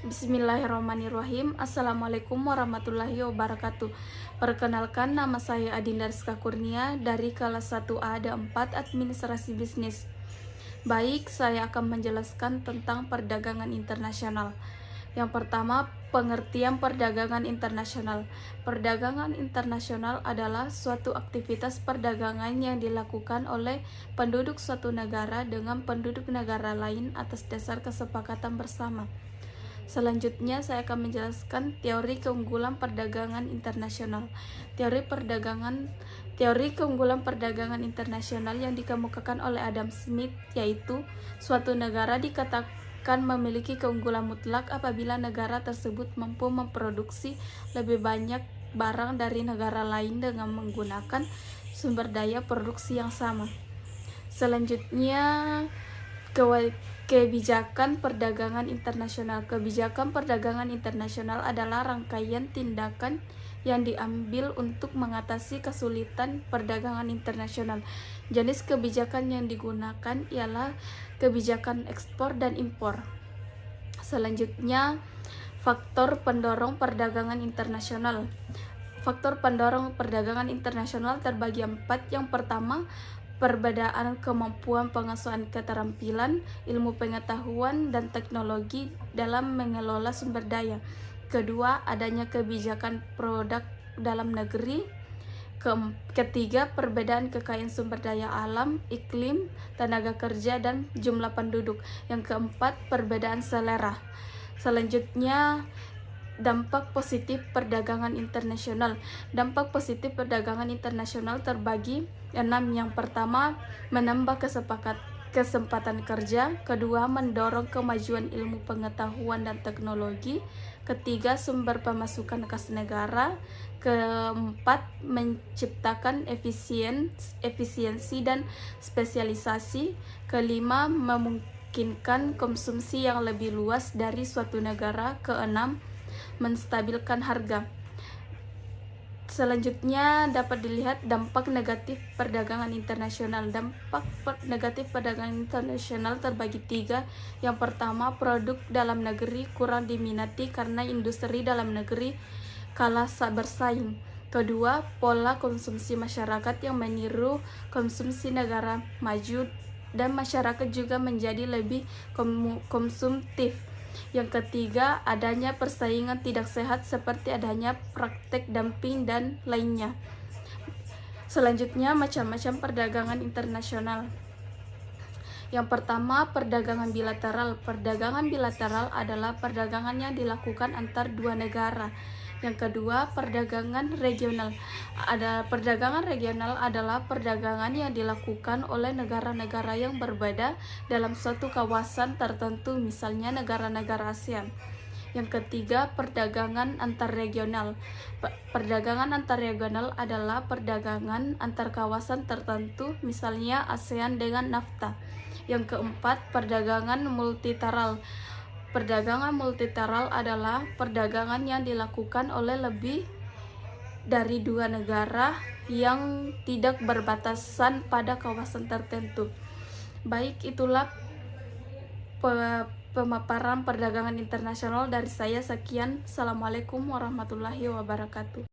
Bismillahirrahmanirrahim. Assalamualaikum warahmatullahi wabarakatuh. Perkenalkan, nama saya Adinda Rizka Kurnia dari kelas 1A ada 4 Administrasi Bisnis. Baik, saya akan menjelaskan tentang perdagangan internasional. Yang pertama, pengertian perdagangan internasional. Perdagangan internasional adalah suatu aktivitas perdagangan yang dilakukan oleh penduduk suatu negara dengan penduduk negara lain atas dasar kesepakatan bersama. Selanjutnya, saya akan menjelaskan teori keunggulan perdagangan internasional. Teori keunggulan perdagangan internasional yang dikemukakan oleh Adam Smith, yaitu suatu negara dikatakan memiliki keunggulan mutlak apabila negara tersebut mampu memproduksi lebih banyak barang dari negara lain dengan menggunakan sumber daya produksi yang sama. Selanjutnya, kebijakan perdagangan internasional. Kebijakan perdagangan internasional adalah rangkaian tindakan yang diambil untuk mengatasi kesulitan perdagangan internasional. Jenis kebijakan yang digunakan ialah kebijakan ekspor dan impor. Selanjutnya, faktor pendorong perdagangan internasional. Faktor pendorong perdagangan internasional terbagi 4. Yang pertama, perbedaan kemampuan pengasuhan keterampilan, ilmu pengetahuan, dan teknologi dalam mengelola sumber daya. Kedua, adanya kebijakan produk dalam negeri. Ketiga, perbedaan kekayaan sumber daya alam, iklim, tenaga kerja, dan jumlah penduduk. Yang keempat, perbedaan selera. Selanjutnya, dampak positif perdagangan internasional. Dampak positif perdagangan internasional terbagi 6. Yang pertama, menambah kesempatan kerja. Kedua, mendorong kemajuan ilmu pengetahuan dan teknologi. Ketiga, sumber pemasukan kas negara. Keempat, menciptakan efisiensi dan spesialisasi. Kelima, memungkinkan konsumsi yang lebih luas dari suatu negara. Keenam, menstabilkan harga. Selanjutnya dapat dilihat dampak negatif perdagangan internasional. Dampak negatif perdagangan internasional terbagi 3. Yang pertama, produk dalam negeri kurang diminati karena industri dalam negeri kalah bersaing. Kedua, pola konsumsi masyarakat yang meniru konsumsi negara maju dan masyarakat juga menjadi lebih konsumtif. Yang ketiga, adanya persaingan tidak sehat seperti adanya praktek dumping dan lainnya. Selanjutnya, macam-macam perdagangan internasional. Yang pertama, perdagangan bilateral. Perdagangan bilateral adalah perdagangan yang dilakukan antar dua negara. Yang kedua, perdagangan regional. Perdagangan regional adalah perdagangan yang dilakukan oleh negara-negara yang berbeda dalam suatu kawasan tertentu, misalnya negara-negara ASEAN. Yang ketiga, perdagangan antarregional. Perdagangan antarregional adalah perdagangan antar kawasan tertentu, misalnya ASEAN dengan NAFTA. Yang keempat, perdagangan multilateral. Perdagangan multilateral adalah perdagangan yang dilakukan oleh lebih dari dua negara yang tidak berbatasan pada kawasan tertentu. Baik, itulah pemaparan perdagangan internasional dari saya. Sekian. Assalamualaikum warahmatullahi wabarakatuh.